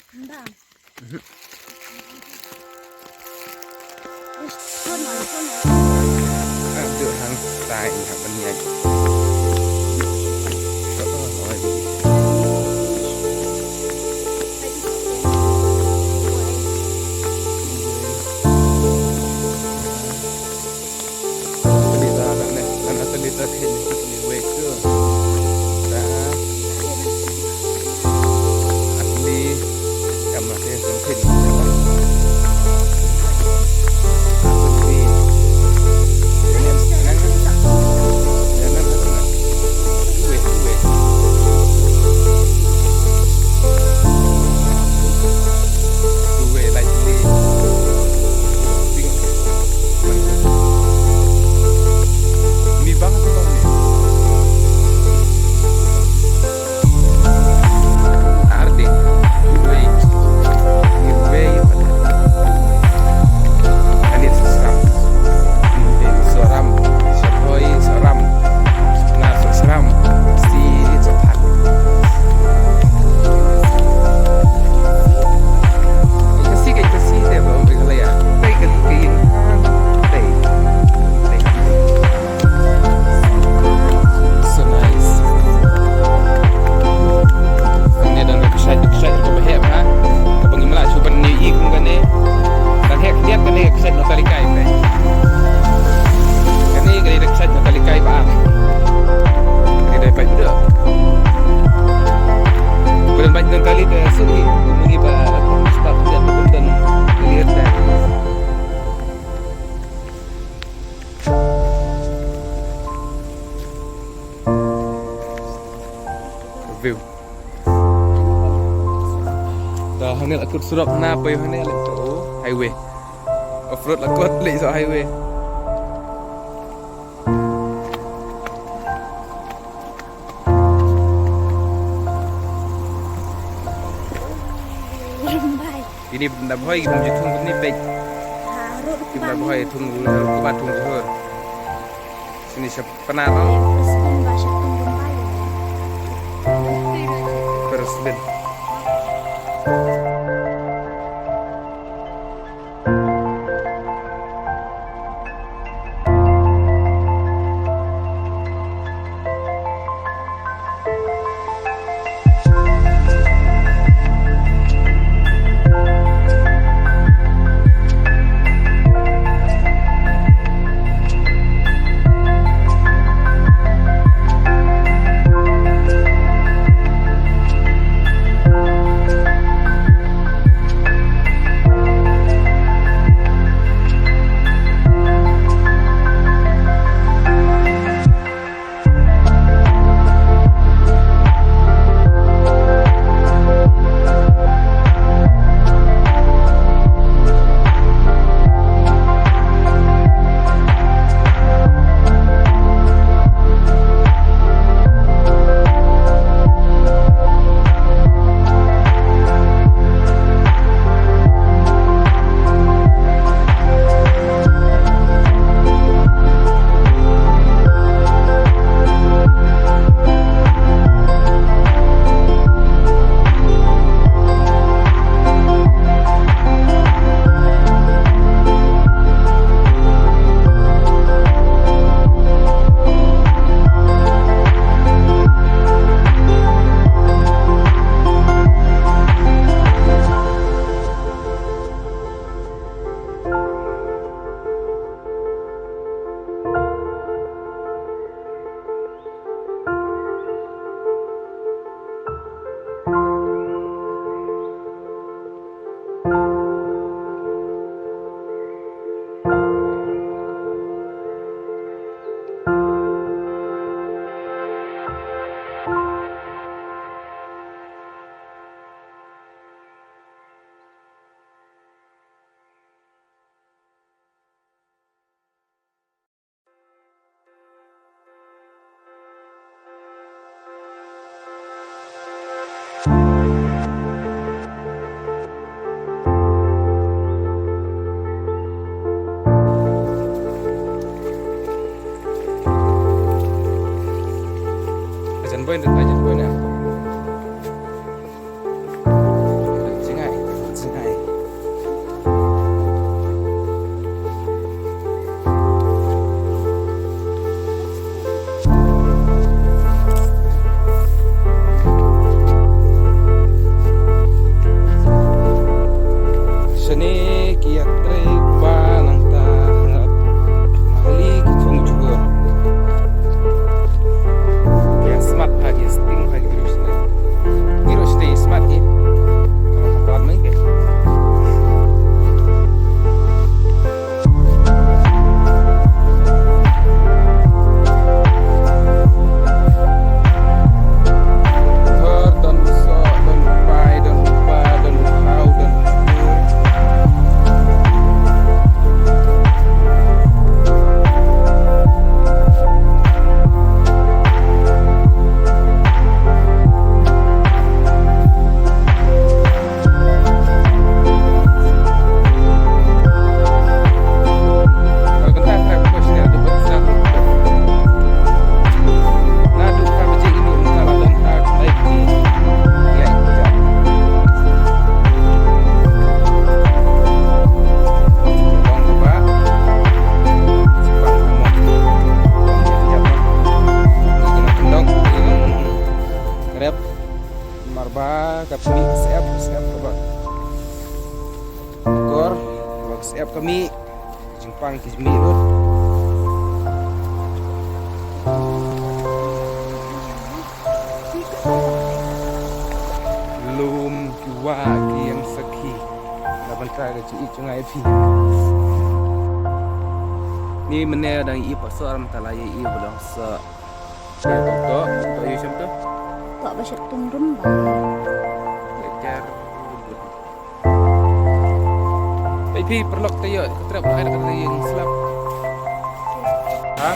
Enggak. Terus sono. Ada hang tai hang beniak. View. Dah hang ni lakut surat na apa yang ni lek tu highway. Off road lakut lek so highway. Ini benda boy kita mesti tunggu ni baik. Kita boy tunggu kubat tunggu hur. Sini siapa pernah no? Presiden. Ajan boy nak. Singai. Grab marba kami siap kabar kor siap kami jempang kismi lo belum jua yang seki laban traga ci icungai pi ni menel dan i pasar mentala i belum se to yu sem to tak basyak tungrum ba jar pi perlok tayo ketrap ada kata yang selap ha